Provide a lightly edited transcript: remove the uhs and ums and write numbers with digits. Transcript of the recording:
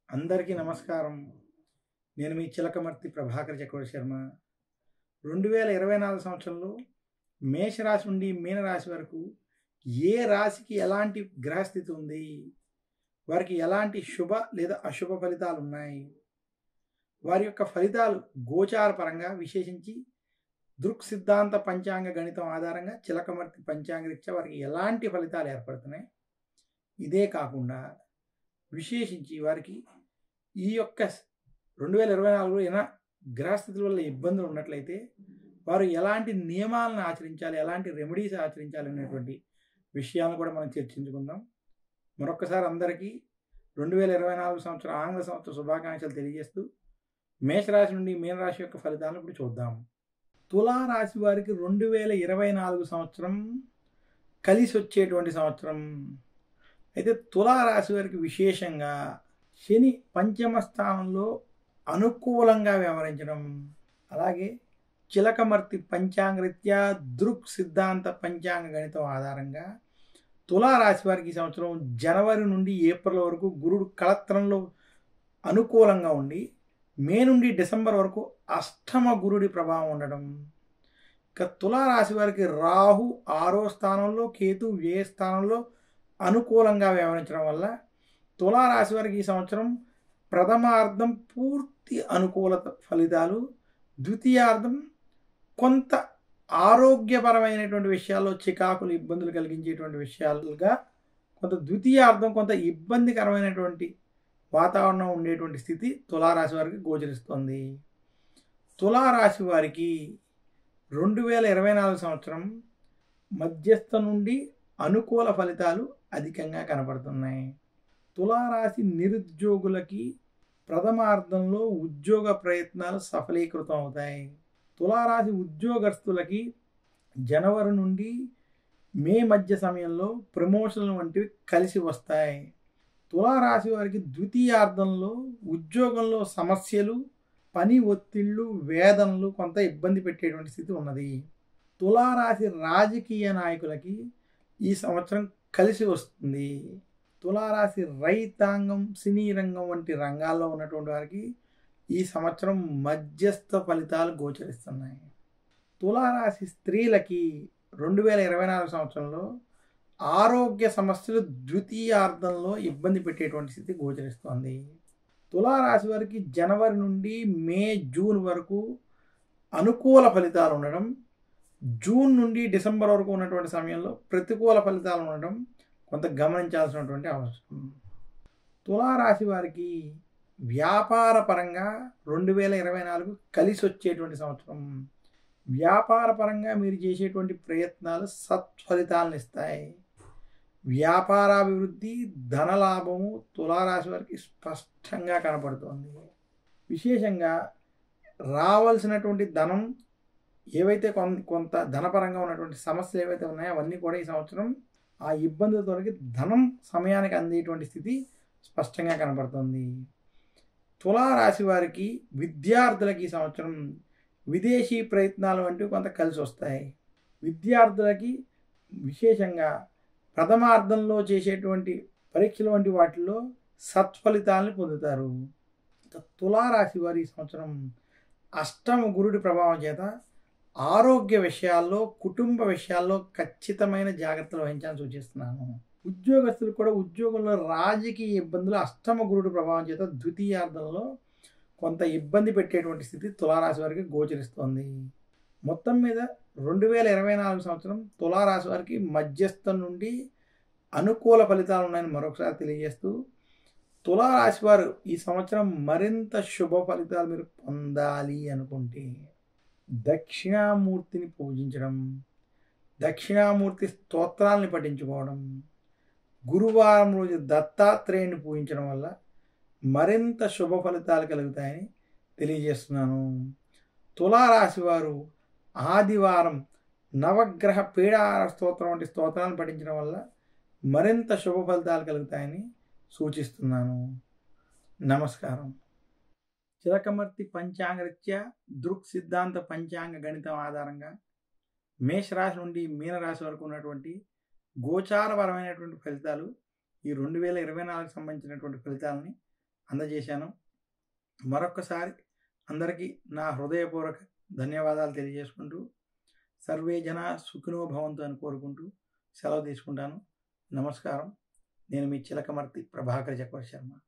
అందరికీ నమస్కారం. నేను మీ చిలకమర్తి ప్రభాకర్ చక్రవర్తి శర్మ. 2024 సంవత్సరంలో మేషరాశి నుండి మీనరాశి వరకు ఏ రాశికి ఎలాంటి గ్రహస్థితి ఉంది, వారికి ఎలాంటి శుభ లేదా అశుభ ఫలితాలు ఉన్నాయి, వారి యొక్క ఫలితాలు గోచార పరంగా విశేషించి దృక్ సిద్ధాంత పంచాంగ గణితం ఆధారంగా చిలకమర్తి పంచాంగ రీత్యా వారికి ఎలాంటి ఫలితాలు ఏర్పడుతున్నాయి, ఇదే కాకుండా విశేషించి వారికి ఈ యొక్క 2024లో ఏమైనా గ్రహస్థితుల వల్ల ఇబ్బందులు ఉన్నట్లయితే వారు ఎలాంటి నియమాలను ఆచరించాలి, ఎలాంటి రెమెడీస్ ఆచరించాలి అనేటువంటి విషయాలను కూడా మనం చర్చించుకుందాం. మరొకసారి అందరికీ 2024 సంవత్సరం ఆంగ్ల సంవత్సర శుభాకాంక్షలు తెలియజేస్తూ మేషరాశి నుండి మీనరాశి యొక్క ఫలితాలను ఇప్పుడు చూద్దాం. తులారాశి వారికి 2024 సంవత్సరం కలిసి వచ్చేటువంటి సంవత్సరం. అయితే తులారాశి వారికి విశేషంగా శని పంచమ స్థానంలో అనుకూలంగా వ్యవహరించడం, అలాగే చిలకమర్తి పంచాంగరీత్యా దృక్ సిద్ధాంత పంచాంగ గణితం ఆధారంగా తులారాశి వారికి ఈ సంవత్సరం జనవరి నుండి ఏప్రిల్ వరకు గురుడు కళత్రంలో అనుకూలంగా ఉండి మే నుండి డిసెంబర్ వరకు అష్టమ గురుడి ప్రభావం ఉండడం. ఇక తులారాశి వారికి రాహు 6వ స్థానంలో, కేతు వ్యయ స్థానంలో అనుకూలంగా వ్యవహరించడం వల్ల తులారాశి వారికి ఈ సంవత్సరం ప్రథమార్థం పూర్తి అనుకూలత ఫలితాలు, ద్వితీయార్థం కొంత ఆరోగ్యపరమైనటువంటి విషయాల్లో చికాకులు ఇబ్బందులు కలిగించేటువంటి విషయాలుగా, కొంత ద్వితీయార్థం కొంత ఇబ్బందికరమైనటువంటి వాతావరణం ఉండేటువంటి స్థితి తులారాశి వారికి గోచరిస్తుంది. తులారాశి వారికి 2024 సంవత్సరం మధ్యస్థ నుండి అనుకూల ఫలితాలు అధికంగా కనపడుతున్నాయి. తులారాశి నిరుద్యోగులకి ప్రథమార్థంలో ఉద్యోగ ప్రయత్నాలు సఫలీకృతం అవుతాయి. తులారాశి ఉద్యోగస్తులకి జనవరి నుండి మే మధ్య సమయంలో ప్రమోషన్లు వంటివి కలిసి వస్తాయి. తులారాశి వారికి ద్వితీయార్థంలో ఉద్యోగంలో సమస్యలు, పని ఒత్తిళ్లు, వేదనలు కొంత ఇబ్బంది పెట్టేటువంటి స్థితి ఉన్నది. తులారాశి రాజకీయ నాయకులకి ఈ సంవత్సరం కలిసి వస్తుంది. తులారాశి రైతాంగం, సినీ రంగం వంటి రంగాల్లో ఉన్నటువంటి వారికి ఈ సంవత్సరం మధ్యస్థ ఫలితాలు గోచరిస్తున్నాయి. తులారాశి స్త్రీలకి 2024 సంవత్సరంలో ఆరోగ్య సమస్యలు ద్వితీయార్థంలో ఇబ్బంది పెట్టేటువంటి స్థితి గోచరిస్తోంది. తులారాశి వారికి జనవరి నుండి మే, జూన్ వరకు అనుకూల ఫలితాలు ఉండడం, జూన్ నుండి డిసెంబర్ వరకు ఉన్నటువంటి సమయంలో ప్రతికూల ఫలితాలు ఉండడం కొంత గమనించాల్సినటువంటి అవసరం. తులారాశి వారికి వ్యాపార పరంగా 2024 కలిసి వచ్చేటువంటి సంవత్సరం. వ్యాపార పరంగా మీరు చేసేటువంటి ప్రయత్నాలు సత్ఫలితాలను ఇస్తాయి. వ్యాపారాభివృద్ధి, ధనలాభము తులారాశి వారికి స్పష్టంగా కనపడుతోంది. విశేషంగా రావాల్సినటువంటి ధనం, ఏవైతే కొంత ధనపరంగా ఉన్నటువంటి సమస్యలు ఏవైతే ఉన్నాయో అవన్నీ కూడా ఈ సంవత్సరం ఆ ఇబ్బందుల తొలగి ధనం సమయానికి అందేటువంటి స్థితి స్పష్టంగా కనపడుతుంది. తులారాశి వారికి విద్యార్థులకి ఈ సంవత్సరం విదేశీ ప్రయత్నాలు వంటివి కొంత కలిసి వస్తాయి. విద్యార్థులకి విశేషంగా ప్రథమార్థంలో చేసేటువంటి పరీక్షలు వంటి వాటిల్లో సత్ఫలితాలను పొందుతారు. తులారాశి వారి ఈ సంవత్సరం అష్టమ గురుడి ప్రభావం చేత ఆరోగ్య విషయాల్లో, కుటుంబ విషయాల్లో ఖచ్చితమైన జాగ్రత్తలు వహించాలని సూచిస్తున్నాను. ఉద్యోగస్తులు కూడా ఉద్యోగంలో రాజకీయ ఇబ్బందులు అష్టమ గురుడి ప్రభావం చేత ద్వితీయార్థంలో కొంత ఇబ్బంది పెట్టేటువంటి స్థితి తులారాశి వారికి గోచరిస్తోంది. మొత్తం మీద 2024 సంవత్సరం తులారాశి వారికి మధ్యస్థం నుండి అనుకూల ఫలితాలు ఉన్నాయని మరొకసారి తెలియజేస్తూ, తులారాశి వారు ఈ సంవత్సరం మరింత శుభ ఫలితాలు మీరు పొందాలి అనుకుంటే దక్షిణామూర్తిని పూజించడం, దక్షిణామూర్తి స్తోత్రాలను పఠించుకోవడం, గురువారం రోజు దత్తాత్రేయుని పూజించడం వల్ల మరింత శుభ ఫలితాలు కలుగుతాయని తెలియజేస్తున్నాను. తులారాశి వారు ఆదివారం నవగ్రహ పీడాహార స్తోత్రం వంటి స్తోత్రాలను పఠించడం వల్ల మరింత శుభ ఫలితాలు కలుగుతాయని సూచిస్తున్నాను. నమస్కారం. చిలకమర్తి పంచాంగరీత్యా దృక్ సిద్ధాంత పంచాంగ గణితం ఆధారంగా మేషరాశి నుండి మీనరాశి వరకు ఉన్నటువంటి గోచారపరమైనటువంటి ఫలితాలు, ఈ 2024 సంబంధించినటువంటి ఫలితాలని అందజేశాను. మరొక్కసారి అందరికీ నా హృదయపూర్వక ధన్యవాదాలు తెలియజేసుకుంటూ సర్వే జన సుఖినో భవంతు అని కోరుకుంటూ సెలవు తీసుకుంటాను. నమస్కారం. నేను మీ చిలకమర్తి ప్రభాకర్ చక్రవర్తి శర్మ.